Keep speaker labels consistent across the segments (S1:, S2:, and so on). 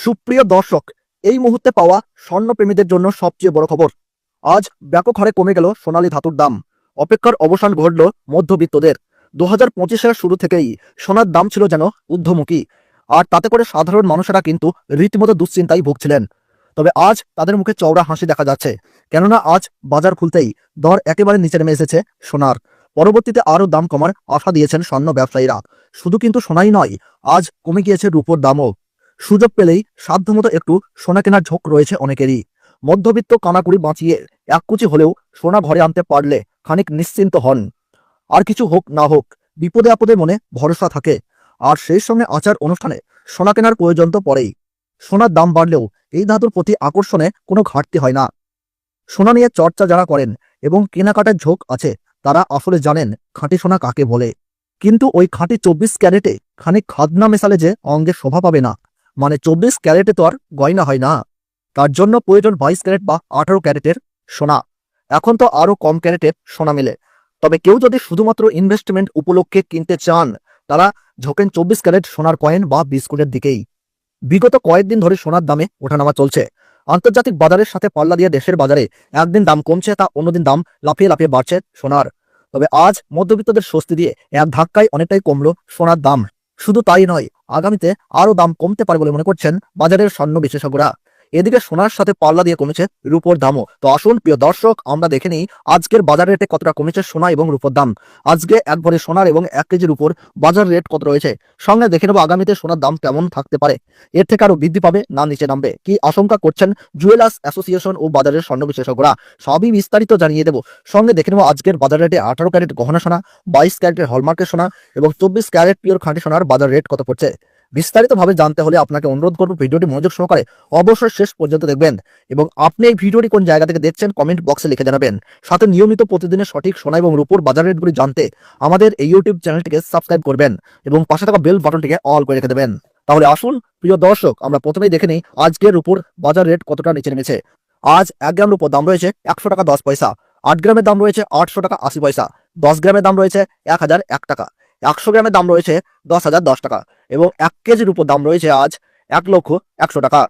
S1: সুপ্রিয় দর্শক, এই মুহূর্তে পাওয়া স্বর্ণপ্রেমীদের জন্য সবচেয়ে বড় খবর। আজ ব্যাপক হারে কমে গেল সোনালী ধাতুর দাম। অপেক্ষার অবসান ঘটল মধ্যবিত্তদের। 2025-এর শুরু থেকেই সোনার দাম ছিল যেন ঊর্ধ্বমুখী, আর তাতে করে সাধারণ মানুষেরা কিন্তু রীতিমতো দুশ্চিন্তায় ভুগছিলেন। তবে আজ তাদের মুখে চওড়া হাসি দেখা যাচ্ছে, কেননা আজ বাজার খুলতেই দর একেবারে নিচে নেমে এসেছে সোনার। পরবর্তীতে আরও দাম কমার আশা দিয়েছেন স্বর্ণ ব্যবসায়ীরা। শুধু কিন্তু সোনাই নয়, আজ কমে গিয়েছে রূপোর দামও। সুযোগ পেলেই সাধ্যমতো একটু সোনা কেনার ঝোঁক রয়েছে অনেকেরই। মধ্যবিত্ত কানাকুড়ি বাঁচিয়ে এক কুচি হলেও সোনা ঘরে আনতে পারলে খানিক নিশ্চিন্ত হন। আর কিছু হোক না হোক, বিপদে আপদে মনে ভরসা থাকে। আর সেই সঙ্গে আচার অনুষ্ঠানে সোনা কেনার প্রয়োজন তো পড়েই। সোনার দাম বাড়লেও এই ধাতুর প্রতি আকর্ষণে কোনো ঘাটতি হয় না। সোনা নিয়ে চর্চা যারা করেন এবং কেনাকাটার ঝোঁক আছে, তারা আসলে জানেন খাঁটি সোনা কাকে বলে। কিন্তু ওই খাঁটি 24 ক্যারেটে খানিক খাদনা মেশালে যে অঙ্গে শোভা পাবে না, মানে 24 ক্যারেটে তো আর গয়না হয় না। তার জন্য প্রয়োজন 22 ক্যারেট বা 18 ক্যারেটের সোনা। এখন তো আরো কম ক্যারেটের সোনা মেলে। তবে কেউ যদি শুধুমাত্র ইনভেস্টমেন্ট উপলক্ষে কিনতে চান, তারা ঝোঁকেন 24 ক্যারেট সোনার কয়েন বা বিস্কুটের দিকেই। বিগত কয়েকদিন ধরে সোনার দামে ওঠানামা চলছে। আন্তর্জাতিক বাজারের সাথে পাল্লা দিয়ে দেশের বাজারে একদিন দাম কমছে, তা অন্যদিন দাম লাফিয়ে লাফিয়ে বাড়ছে সোনার। তবে আজ মধ্যবিত্তদের স্বস্তি দিয়ে এক ধাক্কায় অনেকটাই কমলো সোনার দাম। শুধু তাই নয়, আগামীতে আরও দাম কমতে পারে বলে মনে করছেন বাজারের স্বর্ণ বিশেষজ্ঞরা। এদিকে সোনার সাথে পাল্লা দিয়ে কমেছে রূপোর দামও। তো আসুন প্রিয় দর্শক, আমরা দেখে নিই আজকের বাজার রেটে কতটা কমেছে সোনা এবং রূপোর দাম। আজকে এক ভরি সোনার এবং 1 কেজির উপর বাজার রেট কত রয়েছে, সঙ্গে দেখে নেবো আগামীতে সোনার দাম কেমন থাকতে পারে। এর থেকে আরো বৃদ্ধি পাবে না নিচে নামবে, কি আশঙ্কা করছেন জুয়েলার্স অ্যাসোসিয়েশন ও বাজারের স্বর্ণ বিশেষজ্ঞরা, সবই বিস্তারিত জানিয়ে দেবো। সঙ্গে দেখে নেবো আজকের বাজার রেটে 18 ক্যারেট গহনা সোনা, 22 ক্যারেটের হলমার্কের সোনা এবং 24 ক্যারেট পিওর খাঁটি সোনার বাজার রেট কত পড়ছে। বিস্তারিতভাবে জানতে হলে আপনাকে অনুরোধ করবো ভিডিওটি মনোযোগ সহকারে অবশ্যই শেষ পর্যন্ত দেখবেন, এবং আপনি এই ভিডিওটি কোন জায়গা থেকে দেখছেন কমেন্ট বক্সে লিখে জানাবেন। সাথে নিয়মিত প্রতিদিনের সঠিক সোনা এবং রূপোর বাজার রেটগুলি জানতে আমাদের এই ইউটিউব চ্যানেলটিকে সাবস্ক্রাইব করবেন এবং পাশে থাকা বেল বাটনটিকে অল করে রেখে দেবেন। তাহলে আসুন প্রিয় দর্শক, আমরা প্রথমেই দেখে নিই আজকের রূপোর বাজার রেট কতটা নিচে নেমেছে। আজ 1 গ্রাম রূপোর দাম রয়েছে 100 টাকা 10 পয়সা, 8 গ্রামের দাম রয়েছে 800 টাকা 80 পয়সা, 10 গ্রামের দাম রয়েছে 1001 টাকা, 100 গ্রামের দাম রয়েছে 10,010 টাকা এবং 1 কেজির উপর দাম রয়েছে আজ 1,01,00,000 টাকা।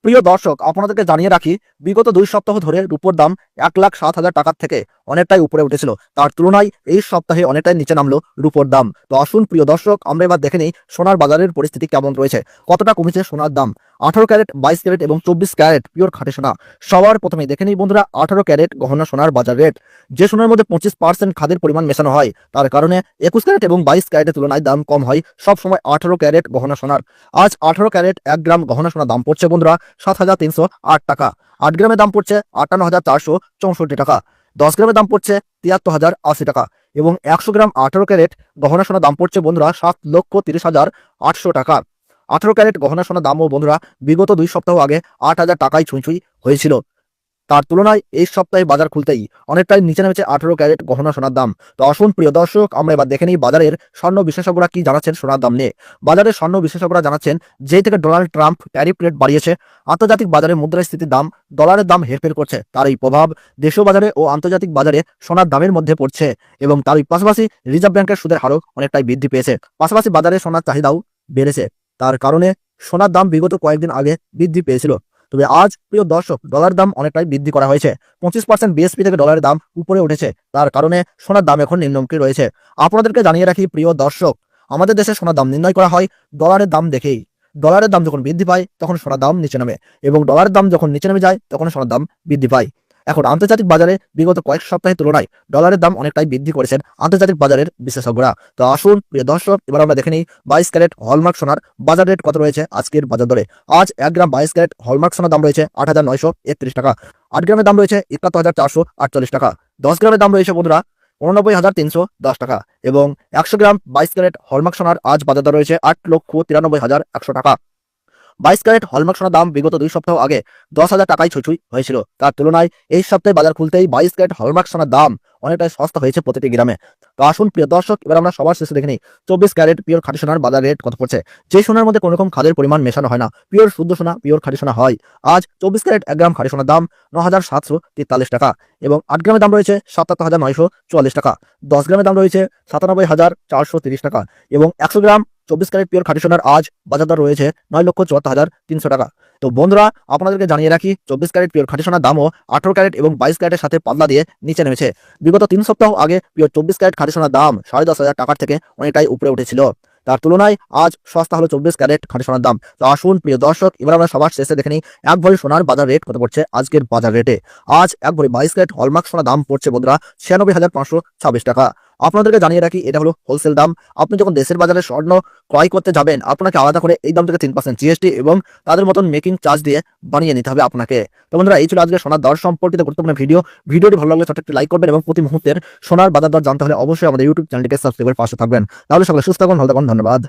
S1: প্রিয় দর্শক, আপনাদেরকে জানিয়ে রাখি, বিগত 2 সপ্তাহ ধরে রূপোর দাম 1,07,000 টাকার থেকে অনেকটাই উপরে উঠেছিল। তার তুলনায় এই সপ্তাহে অনেকটাই নিচে নামলো রূপোর দাম। তো আসুন প্রিয় দর্শক, আমরা এবার দেখে নিই সোনার বাজারের পরিস্থিতি কেমন রয়েছে, কতটা কমেছে সোনার দাম। 18 ক্যারেট, 22 ক্যারেট এবং 24 ক্যারেট পিওর খাঁটি সোনা। সবার প্রথমেই দেখে নিই বন্ধুরা 18 ক্যারেট গহনা সোনার বাজার রেট। যে সোনার মধ্যে 25% খাদের পরিমাণ মেশানো হয়, তার কারণে 21 ক্যারেট এবং 22 ক্যারেটের তুলনায় দাম কম হয় সবসময় 18 ক্যারেট গহনা সোনার। আজ 18 ক্যারেট 1 গ্রাম গহনা সোনার দাম পড়ছে বন্ধুরা 7,308 টাকা। 8 গ্রামের দাম পড়ছে 58,464 টাকা, 10 গ্রামের দাম পড়ছে 73,080 টাকা এবং 100 গ্রাম 18 ক্যারেট গহনা সোনার দাম পড়ছে বন্ধুরা 7,30,800 টাকা। 18 ক্যারেট গহনা সোনার দামও বন্ধুরা বিগত 2 সপ্তাহ আগে 8,000 টাকায় ছুঁই ছুঁই হয়েছিল। তার তুলনায় এই সপ্তাহে বাজার খুলতেই অনেকটাই নিচে নেমেছে 18 ক্যারেট গহনা সোনার দাম। তো আসুন প্রিয় দর্শক, আমরা এবার দেখে নিই বাজারের স্বর্ণ বিশেষজ্ঞরা কি জানাচ্ছেন সোনার দাম নিয়ে। বাজারের স্বর্ণ বিশেষজ্ঞরা জানাচ্ছেন, যেই থেকে ডোনাল্ড ট্রাম্প ট্যারিফ রেট বাড়িয়েছে, আন্তর্জাতিক বাজারে মুদ্রাস্ফীতির দাম ডলারের দাম হেরফের করছে। তার এই প্রভাব দেশীয় বাজারে ও আন্তর্জাতিক বাজারে সোনার দামের মধ্যে পড়ছে এবং তারই পাশাপাশি রিজার্ভ ব্যাংকের সুদের হারও অনেকটাই বৃদ্ধি পেয়েছে। পাশাপাশি বাজারে সোনার চাহিদাও বেড়েছে। তার কারণে সোনার দাম বিগত কয়েকদিন আগে বৃদ্ধি পেয়েছিল। তবে আজ প্রিয় দর্শক, ডলার দাম অনেকটাই বৃদ্ধি করা হয়েছে। 25% বিএসপি থেকে ডলারের দাম উপরে উঠেছে। তার কারণে সোনার দাম এখন নিম্নমুখী রয়েছে। আপনাদেরকে জানিয়ে রাখি প্রিয় দর্শক, আমাদের দেশে সোনার দাম নির্ণয় করা হয় ডলারের দাম দেখেই। ডলারের দাম যখন বৃদ্ধি পায় তখন সোনার দাম নিচে নামে এবং ডলারের দাম যখন নিচে নেমে যায় তখন সোনার দাম বৃদ্ধি পায়। এখন আন্তর্জাতিক বাজারে বিগত কয়েক সপ্তাহের তুলনায় ডলারের দাম অনেকটাই বৃদ্ধি করেছেন আন্তর্জাতিক বাজারের বিশেষজ্ঞরা। তো আসুন প্রিয় দর্শক, এবার আমরা দেখে নিই 22 ক্যারেট হলমার্ক সোনার বাজার রেট কত রয়েছে আজকের বাজার দরে। আজ 1 গ্রাম 22 ক্যারেট হলমার্ক সোনার দাম রয়েছে 8,931 টাকা, 8 গ্রামের দাম রয়েছে 71,448 টাকা, 10 গ্রামের দাম রয়েছে বন্ধুরা 89,310 টাকা এবং 100 গ্রাম 22 ক্যারেট হলমার্ক সোনার আজ বাজার দর রয়েছে 8,93,100 টাকা। 22 ক্যারেট হলমার্ক সোনার দাম বিগত 2 সপ্তাহ আগে 10,000 টাকায় ছুঁই হয়েছিল। তার তুলনায় এই সপ্তাহে বাজার খুলতেই 22 ক্যারেট হলমার্ক সোনার দাম অনেকটাই সস্তা হয়েছে প্রতিটি গ্রামে। তো আসুন প্রিয় দর্শক, এবার আমরা সবার শেষে দেখে নিই 24 ক্যারেট পিওর খাঁটি সোনার বাজার রেট কত পড়ছে। যে সোনার মধ্যে কোনো রকম খাদের পরিমাণ মেশানো হয় না, পিওর শুদ্ধ সোনা, পিওর খাঁটি সোনা হয়। আজ 24 ক্যারেট 1 গ্রাম খাঁটি সোনার দাম 9,743 টাকা এবং 8 গ্রামের দাম রয়েছে 77,944 টাকা, 10 গ্রামের দাম রয়েছে 97,430 টাকা এবং 100 গ্রাম 24 ক্যারেট পিওর খাঁটি সোনার আজ বাজার দর রয়েছে 9,74,300 টাকা। তো বন্ধুরা, আপনাদেরকে জানিয়ে রাখি 24 ক্যারেট পিওর খাঁটি সোনার দামও 18 ক্যারেট এবং 22 ক্যারেটের সাথে পাল্লা দিয়ে নিচে নেমেছে। বিগত 3 সপ্তাহ আগে পিওর 24 ক্যারেট খাঁটি সোনার দাম 10,500 টাকার থেকে অনেকটাই উপরে উঠেছিল। তার তুলনায় আজ সস্তা হলো 24 ক্যারেট খাঁটি সোনার দাম। তো আসুন প্রিয় দর্শক, এবার আমরা সবার শেষে দেখে নিই এক ভরি সোনার বাজার রেট কত পড়ছে আজকের বাজার রেটে। আজ এক ভরি 22 ক্যারেট হলমার্ক সোনার দাম পড়ছে বন্ধুরা 96,526 টাকা। আপনাদেরকে জানিয়ে রাখি এটা হলো হোলসেল দাম। আপনি যখন দেশের বাজারে স্বর্ণ ক্রয় করতে যাবেন, আপনাকে আলাদা করে এই দাম থেকে 3% জিএসটি এবং তাদের মতন মেকিং চার্জ দিয়ে বানিয়ে নিতে হবে আপনাকে। তো বন্ধুরা, এই ছিল আজকে সোনার দর সম্পর্কিত গুরুত্বপূর্ণ ভিডিওটি ভালো লাগলে ছোট্ট একটি লাইক করবেন এবং প্রতি মুহূর্তের সোনার বাজার দর জানতে হলে অবশ্যই আমাদের ইউটিউব চ্যানেলটিকে সাবস্ক্রাইব করে পাশে থাকবেন। তাহলে সকলে সুস্থ থাকুন, ভালো থাকুন, ধন্যবাদ।